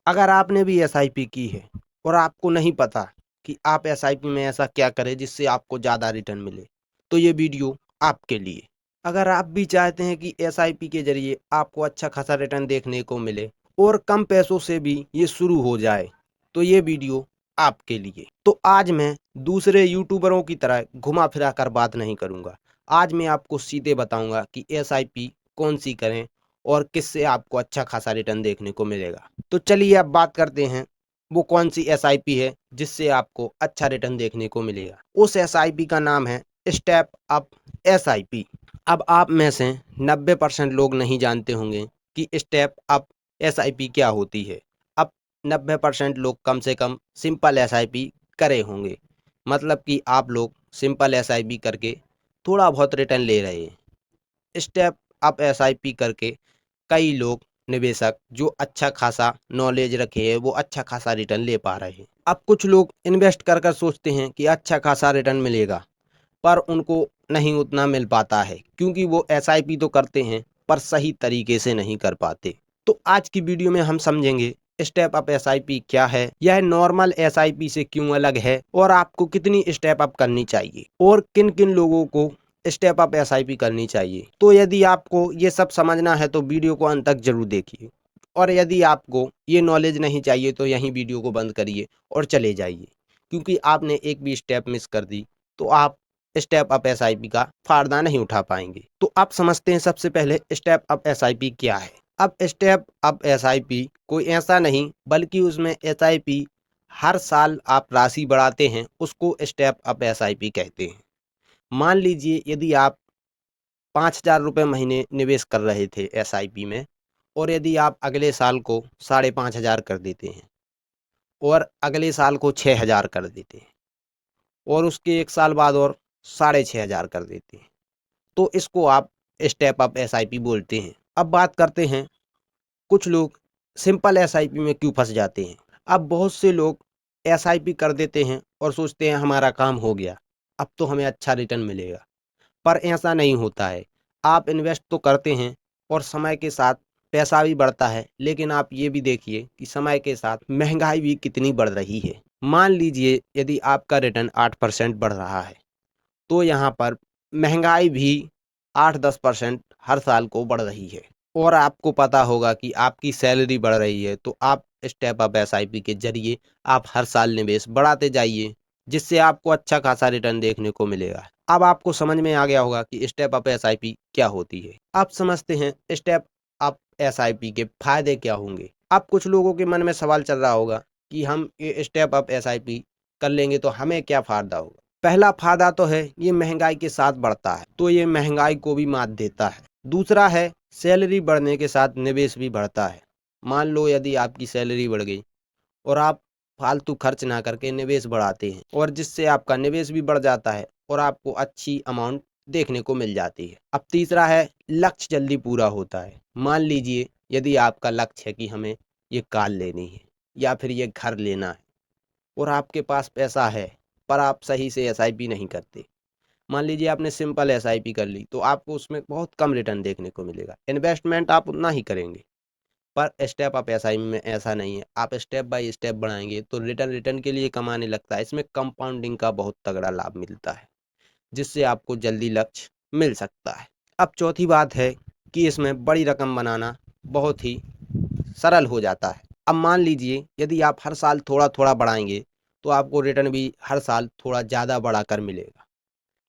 अगर आपने भी एसआईपी की है और आपको नहीं पता कि आप एसआईपी में ऐसा क्या करें जिससे आपको ज़्यादा रिटर्न मिले, तो ये वीडियो आपके लिए। अगर आप भी चाहते हैं कि एसआईपी के जरिए आपको अच्छा खासा रिटर्न देखने को मिले और कम पैसों से भी ये शुरू हो जाए, तो ये वीडियो आपके लिए। तो आज मैं दूसरे यूट्यूबरों की तरह घुमा फिरा कर बात नहीं करूँगा। आज मैं आपको सीधे बताऊँगा कि एसआईपी कौन सी करें और किससे आपको अच्छा खासा रिटर्न देखने को मिलेगा। तो चलिए अब बात करते हैं वो कौन सी एसआईपी है जिससे आपको अच्छा रिटर्न देखने को मिलेगा। उस एसआईपी का नाम है स्टेप अप एसआईपी। अब आप में से 90% लोग नहीं जानते होंगे कि स्टेप अप एसआईपी क्या होती है। अब 90% लोग कम से कम सिंपल एसआईपी करे होंगे, मतलब कि आप लोग सिंपल एसआईपी करके थोड़ा बहुत रिटर्न ले रहे हैं। स्टेप अप एसआईपी करके कई लोग निवेशक जो अच्छा खासा नॉलेज रखे हैं वो अच्छा खासा रिटर्न ले पा रहे हैं। अब कुछ लोग इन्वेस्ट कर कर सोचते हैं कि अच्छा खासा रिटर्न मिलेगा, पर उनको नहीं उतना मिल पाता है क्योंकि वो एसआईपी तो करते हैं पर सही तरीके से नहीं कर पाते। तो आज की वीडियो में हम समझेंगे स्टेप अप एसआईपी क्या है, यह नॉर्मल एसआईपी से क्यों अलग है और आपको कितनी स्टेप अप करनी चाहिए और किन किन लोगों को स्टेप अप एसआईपी करनी चाहिए। तो यदि आपको ये सब समझना है तो वीडियो को अंत तक जरूर देखिए, और यदि आपको ये नॉलेज नहीं चाहिए तो यहीं वीडियो को बंद करिए और चले जाइए, क्योंकि आपने एक भी स्टेप मिस कर दी तो आप स्टेप अप एसआईपी का फायदा नहीं उठा पाएंगे। तो आप समझते हैं सबसे पहले स्टेप अप एसआईपी क्या है। अब स्टेप अप एसआईपी कोई ऐसा नहीं बल्कि उसमें एसआईपी हर साल आप राशि बढ़ाते हैं उसको स्टेप अप एसआईपी कहते हैं। मान लीजिए यदि आप 5,000 रुपये महीने निवेश कर रहे थे एसआईपी में, और यदि आप अगले साल को 5,500 कर देते हैं और अगले साल को 6,000 कर देते हैं और उसके एक साल बाद और 6,500 कर देते हैं, तो इसको आप स्टेप अप एसआईपी बोलते हैं। अब बात करते हैं कुछ लोग सिंपल एसआईपी में क्यों फंस जाते हैं। अब बहुत से लोग एसआईपी कर देते हैं और सोचते हैं हमारा काम हो गया, अब तो हमें अच्छा रिटर्न मिलेगा, पर ऐसा नहीं होता है। आप इन्वेस्ट तो करते हैं और समय के साथ पैसा भी बढ़ता है, लेकिन आप ये भी देखिए कि समय के साथ महंगाई भी कितनी बढ़ रही है। मान लीजिए यदि आपका रिटर्न 8% बढ़ रहा है, तो यहाँ पर महंगाई भी 8-10% हर साल को बढ़ रही है। और आपको पता होगा कि आपकी सैलरी बढ़ रही है, तो आप स्टेप अप एसआईपी के जरिए आप हर साल निवेश बढ़ाते जाइए, जिससे आपको अच्छा खासा रिटर्न देखने को मिलेगा। अब आपको समझ में आ गया होगा कि स्टेप अप एसआईपी क्या होती है। आप समझते हैं स्टेप अप एसआईपी के फायदे क्या होंगे। अब कुछ लोगों के मन में सवाल चल रहा होगा कि हम ये स्टेप अप एसआईपी कर लेंगे तो हमें क्या फायदा होगा। पहला फायदा तो है ये महंगाई के साथ बढ़ता है, तो ये महंगाई को भी मात देता है। दूसरा है सैलरी बढ़ने के साथ निवेश भी बढ़ता है। मान लो यदि आपकी सैलरी बढ़ गई और आप फालतू खर्च ना करके निवेश बढ़ाते हैं, और जिससे आपका निवेश भी बढ़ जाता है और आपको अच्छी अमाउंट देखने को मिल जाती है। अब तीसरा है लक्ष्य जल्दी पूरा होता है। मान लीजिए यदि आपका लक्ष्य है कि हमें ये कार लेनी है या फिर ये घर लेना है, और आपके पास पैसा है पर आप सही से एसआईपी नहीं करते। मान लीजिए आपने सिंपल एसआईपी कर ली, तो आपको उसमें बहुत कम रिटर्न देखने को मिलेगा। इन्वेस्टमेंट आप उतना ही करेंगे, पर स्टेप अप एसआईपी में ऐसा नहीं है। आप स्टेप बाय स्टेप बढ़ाएंगे तो रिटर्न रिटर्न के लिए कमाने लगता है। इसमें कंपाउंडिंग का बहुत तगड़ा लाभ मिलता है, जिससे आपको जल्दी लक्ष्य मिल सकता है। अब चौथी बात है कि इसमें बड़ी रकम बनाना बहुत ही सरल हो जाता है। अब मान लीजिए यदि आप हर साल थोड़ा थोड़ा बढ़ाएंगे, तो आपको रिटर्न भी हर साल थोड़ा ज़्यादा बढ़ाकर मिलेगा,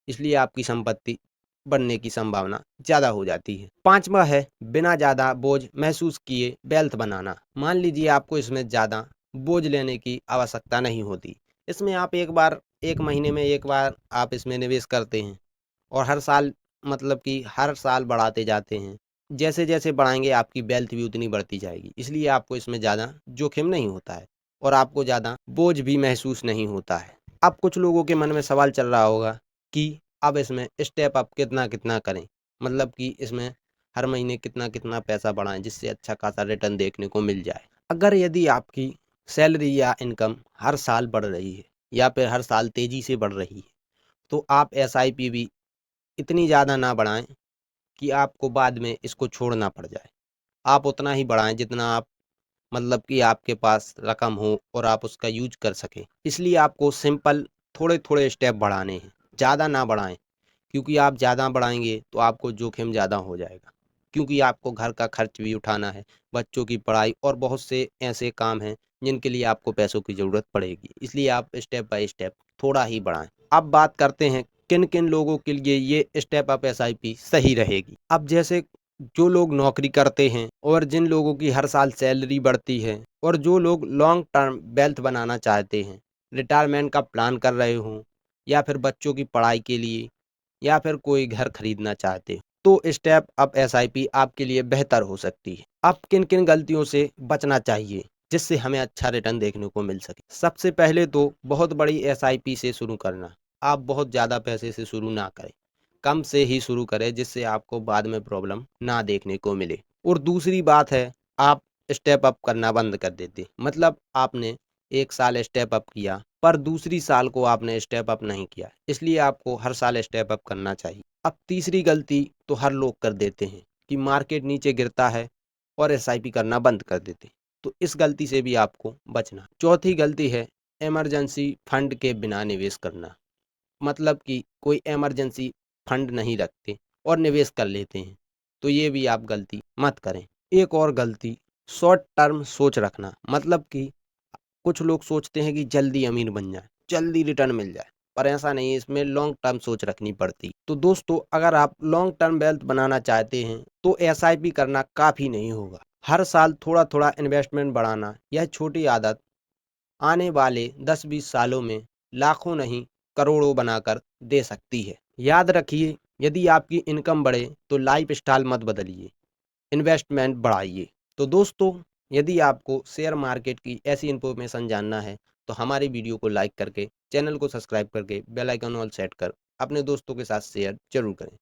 इसलिए आपकी संपत्ति बढ़ने की संभावना ज़्यादा हो जाती है। पांचवा है बिना ज़्यादा बोझ महसूस किए वेल्थ बनाना। मान लीजिए आपको इसमें ज़्यादा बोझ लेने की आवश्यकता नहीं होती। इसमें आप एक बार, एक महीने में एक बार आप इसमें निवेश करते हैं और हर साल, मतलब कि हर साल बढ़ाते जाते हैं। जैसे जैसे बढ़ाएंगे आपकी वेल्थ भी उतनी बढ़ती जाएगी, इसलिए आपको इसमें ज़्यादा जोखिम नहीं होता है और आपको ज़्यादा बोझ भी महसूस नहीं होता है। अब कुछ लोगों के मन में सवाल चल रहा होगा कि अब इसमें स्टेप अप कितना कितना करें, मतलब कि इसमें हर महीने कितना कितना पैसा बढ़ाएं जिससे अच्छा खासा रिटर्न देखने को मिल जाए। अगर यदि आपकी सैलरी या इनकम हर साल बढ़ रही है या फिर हर साल तेज़ी से बढ़ रही है, तो आप एसआईपी भी इतनी ज़्यादा ना बढ़ाएं कि आपको बाद में इसको छोड़ना पड़ जाए। आप उतना ही बढ़ाएं जितना आप मतलब कि आपके पास रकम हो और आप उसका यूज कर सकें। इसलिए आपको सिंपल थोड़े थोड़े स्टेप बढ़ाने हैं, ज़्यादा ना बढ़ाएं, क्योंकि आप ज़्यादा बढ़ाएंगे तो आपको जोखिम ज़्यादा हो जाएगा, क्योंकि आपको घर का खर्च भी उठाना है, बच्चों की पढ़ाई और बहुत से ऐसे काम हैं जिनके लिए आपको पैसों की ज़रूरत पड़ेगी। इसलिए आप स्टेप बाय स्टेप थोड़ा ही बढ़ाएं। अब बात करते हैं किन किन लोगों के लिए ये स्टेप अप एसआईपी सही रहेगी। अब जैसे जो लोग नौकरी करते हैं और जिन लोगों की हर साल सैलरी बढ़ती है और जो लोग लॉन्ग टर्म वेल्थ बनाना चाहते हैं, रिटायरमेंट का प्लान कर रहे हों या फिर बच्चों की पढ़ाई के लिए या फिर कोई घर खरीदना चाहते हो, तो स्टेप अप एसआईपी आपके लिए बेहतर हो सकती है। अब किन किन गलतियों से बचना चाहिए जिससे हमें अच्छा रिटर्न देखने को मिल सके। सबसे पहले तो बहुत बड़ी एसआईपी से शुरू करना। आप बहुत ज़्यादा पैसे से शुरू ना करें, कम से ही शुरू करें जिससे आपको बाद में प्रॉब्लम ना देखने को मिले। और दूसरी बात है, आप स्टेप अप करना बंद कर देते, मतलब आपने एक साल स्टेप अप किया पर दूसरी साल को आपने स्टेप अप नहीं किया, इसलिए आपको हर साल स्टेप अप करना चाहिए। अब तीसरी गलती तो हर लोग कर देते हैं कि मार्केट नीचे गिरता है और एसआईपी करना बंद कर देते हैं, तो इस गलती से भी आपको बचना। चौथी गलती है इमरजेंसी फंड के बिना निवेश करना, मतलब कि कोई इमरजेंसी फंड नहीं रखते और निवेश कर लेते हैं, तो ये भी आप गलती मत करें। एक और गलती, शॉर्ट टर्म सोच रखना, मतलब कि कुछ लोग सोचते हैं कि जल्दी अमीर बन जाए, जल्दी रिटर्न मिल जाए, पर ऐसा नहीं है, इसमें लॉन्ग टर्म सोच रखनी पड़ती। तो दोस्तों, अगर आप लॉन्ग टर्म वेल्थ बनाना चाहते हैं तो एसआईपी करना काफ़ी नहीं होगा। हर साल थोड़ा थोड़ा इन्वेस्टमेंट बढ़ाना, यह छोटी आदत आने वाले 10-20 सालों में लाखों नहीं करोड़ों बनाकर दे सकती है। याद रखिए, यदि आपकी इनकम बढ़े तो लाइफ स्टाइल मत बदलिए, इन्वेस्टमेंट बढ़ाइए। तो दोस्तों, यदि आपको शेयर मार्केट की ऐसी इन्फॉर्मेशन जानना है तो हमारी वीडियो को लाइक करके, चैनल को सब्सक्राइब करके, बेल आइकन ऑल सेट कर अपने दोस्तों के साथ शेयर जरूर करें।